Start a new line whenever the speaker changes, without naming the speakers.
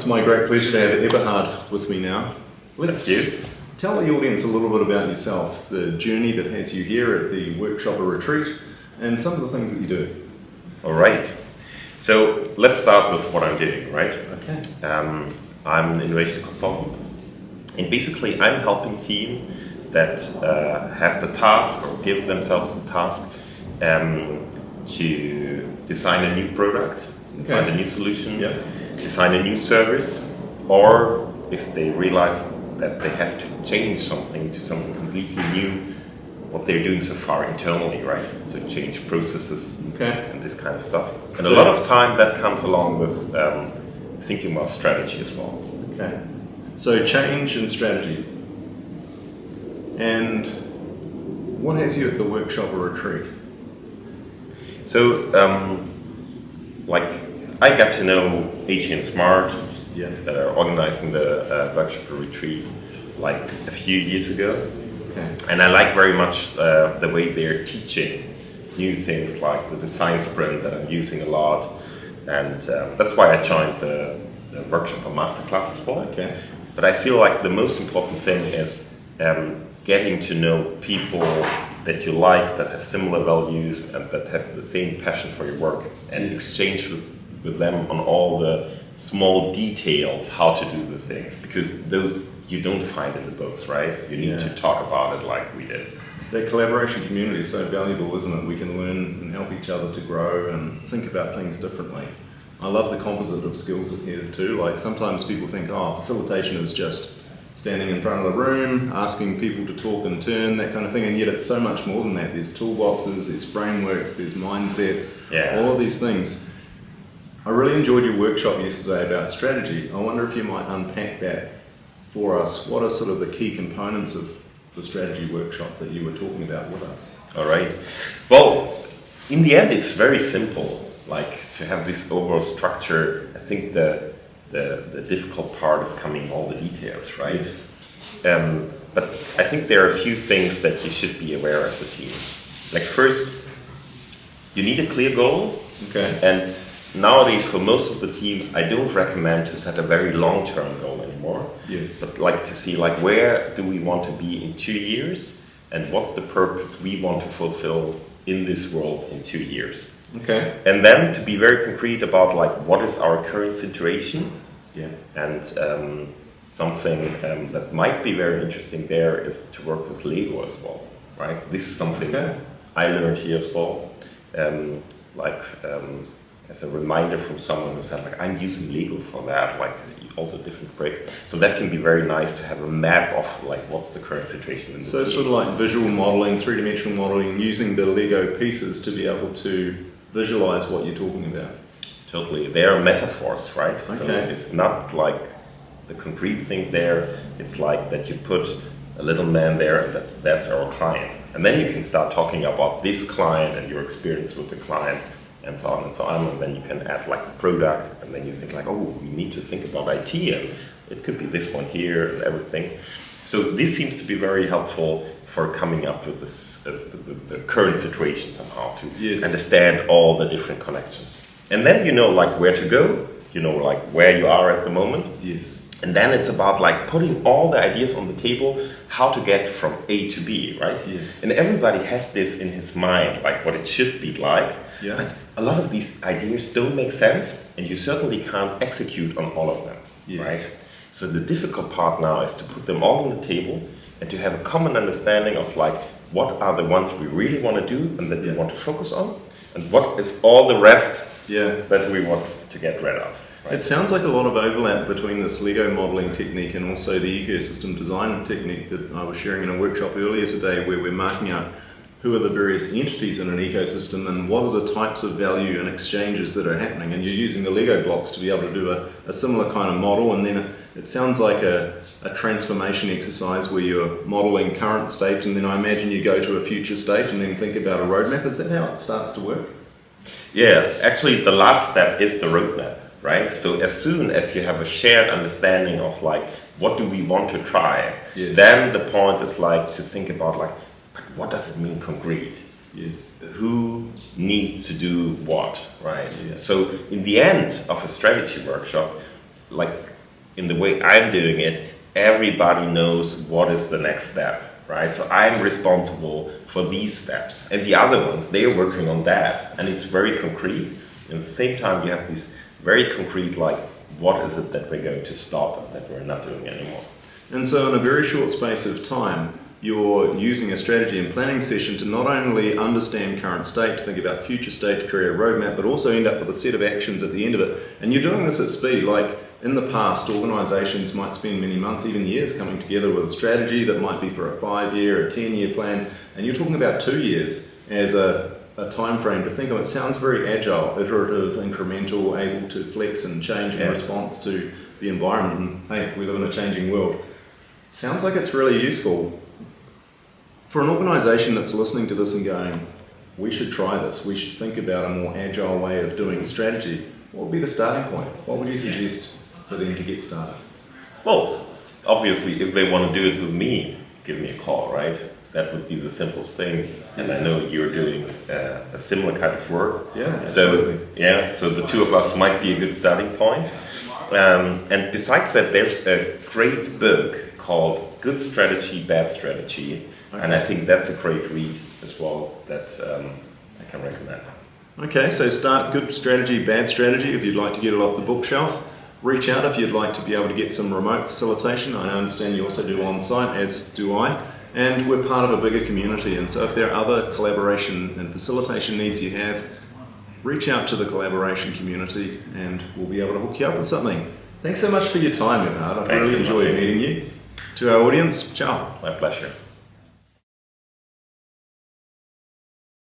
my great pleasure to have Eberhard with me now. Let's tell the audience a little bit about yourself, the journey that has you here at the Workshopper Retreat, and some of the things that you do.
All right. So let's start with what I'm doing, right?
Okay.
I'm an innovation consultant, and basically I'm helping teams that have the task or give themselves the task to design a new product, find a new solution, design a new service, or if they realize that they have to change something to something completely new, what they're doing so far internally, right? So change processes and this kind of stuff. And a lot of time that comes along with thinking about strategy as well.
Okay. So change and strategy. And what has you at the Workshopper Retreat?
So, I got to know AJSmart that are organizing the Workshopper Retreat like a few years ago.
Okay.
And I like very much the way they're teaching new things like the design sprint that I'm using a lot. And that's why I joined the Workshopper Masterclass as well.
Okay.
But I feel like the most important thing is getting to know people that you like, that have similar values and that have the same passion for your work, and exchange with them on all the small details how to do the things, because those you don't find in the books, right? You need to talk about it like we did.
The collaboration community is so valuable, isn't it? We can learn and help each other to grow and think about things differently. I love the composite of skills here too. Like sometimes people think, oh, facilitation is just standing in front of the room, asking people to talk in turn, that kind of thing, and yet it's so much more than that. There's toolboxes, there's frameworks, there's mindsets, all of these things. I really enjoyed your workshop yesterday about strategy. I wonder if you might unpack that for us. What are sort of the key components of the strategy workshop that you were talking about with us?
All right. Well, in the end, it's very simple. Like to have this overall structure, I think the difficult part is coming all the details, right? But I think there are a few things that you should be aware as a team. Like first, you need a clear goal.
Okay.
And nowadays, for most of the teams, I don't recommend to set a very long-term goal anymore.
Yes.
But like to see like where do we want to be in 2 years, and what's the purpose we want to fulfill in this world in 2 years.
Okay.
And then to be very concrete about like what is our current situation, and something that might be very interesting there is to work with Lego as well, right? This is something I learned here as well, as a reminder from someone who said like I'm using Lego for that, like all the different bricks. So that can be very nice to have a map of like what's the current situation in the team.
Sort of like visual modeling, three-dimensional modeling, using the Lego pieces to be able to visualize what you're talking about.
Totally. They are metaphors, right?
Okay.
So it's not like the concrete thing there. It's like that you put a little man there and that's our client. And then you can start talking about this client and your experience with the client and so on and so on. And then you can add like the product, and then you think like, oh, we need to think about IT, and it could be this one here and everything. So this seems to be very helpful for coming up with this, the current situation somehow, to understand all the different connections. And then you know like where to go, you know like where you are at the moment.
Yes.
And then it's about like putting all the ideas on the table, how to get from A to B, right?
Yes.
And everybody has this in his mind, like what it should be like.
Yeah.
But a lot of these ideas don't make sense, and you certainly can't execute on all of them, right? So the difficult part now is to put them all on the table and to have a common understanding of like what are the ones we really want to do and that we want to focus on, and what is all the rest that we want to get rid of. Right?
It sounds like a lot of overlap between this Lego modeling technique and also the ecosystem design technique that I was sharing in a workshop earlier today, where we're marking out who are the various entities in an ecosystem and what are the types of value and exchanges that are happening. And you're using the Lego blocks to be able to do a similar kind of model, and then it sounds like a transformation exercise where you're modeling current state, and then I imagine you go to a future state and then think about a roadmap. Is that how it starts to work?
Yeah, actually the last step is the roadmap, right? So as soon as you have a shared understanding of like what do we want to try, then the point is like to think about like, what does it mean concrete?
Yes.
Who needs to do what, right? Yes. So in the end of a strategy workshop, like in the way I'm doing it, everybody knows what is the next step, right? So I'm responsible for these steps, and the other ones, they're working on that, and it's very concrete. And at the same time, you have this very concrete, like, what is it that we're going to stop and that we're not doing anymore?
And so in a very short space of time, you're using a strategy and planning session to not only understand current state, to think about future state, to create a roadmap, but also end up with a set of actions at the end of it. And you're doing this at speed. Like in the past, organizations might spend many months, even years, coming together with a strategy that might be for a 5-year, a 10-year plan. And you're talking about 2 years as a time frame to think of. It sounds very agile, iterative, incremental, able to flex and change in response to the environment. And hey, we live in a changing world. It sounds like it's really useful. For an organisation that's listening to this and going, we should try this, we should think about a more agile way of doing strategy, what would be the starting point? What would you suggest for them to get started?
Well, obviously, if they want to do it with me, give me a call, right? That would be the simplest thing. And I know you're doing a similar kind of work.
Yeah, absolutely.
So the two of us might be a good starting point. And besides that, there's a great book called Good Strategy, Bad Strategy. Okay. And I think that's a great read as well that I can recommend.
Okay, so start Good Strategy, Bad Strategy if you'd like to get it off the bookshelf. Reach out if you'd like to be able to get some remote facilitation. I understand you also do on-site, as do I. And we're part of a bigger community, and so if there are other collaboration and facilitation needs you have, reach out to the collaboration community and we'll be able to hook you up with something. Thanks so much for your time, Eberhard. I've really enjoyed meeting you. To our audience, ciao.
My pleasure.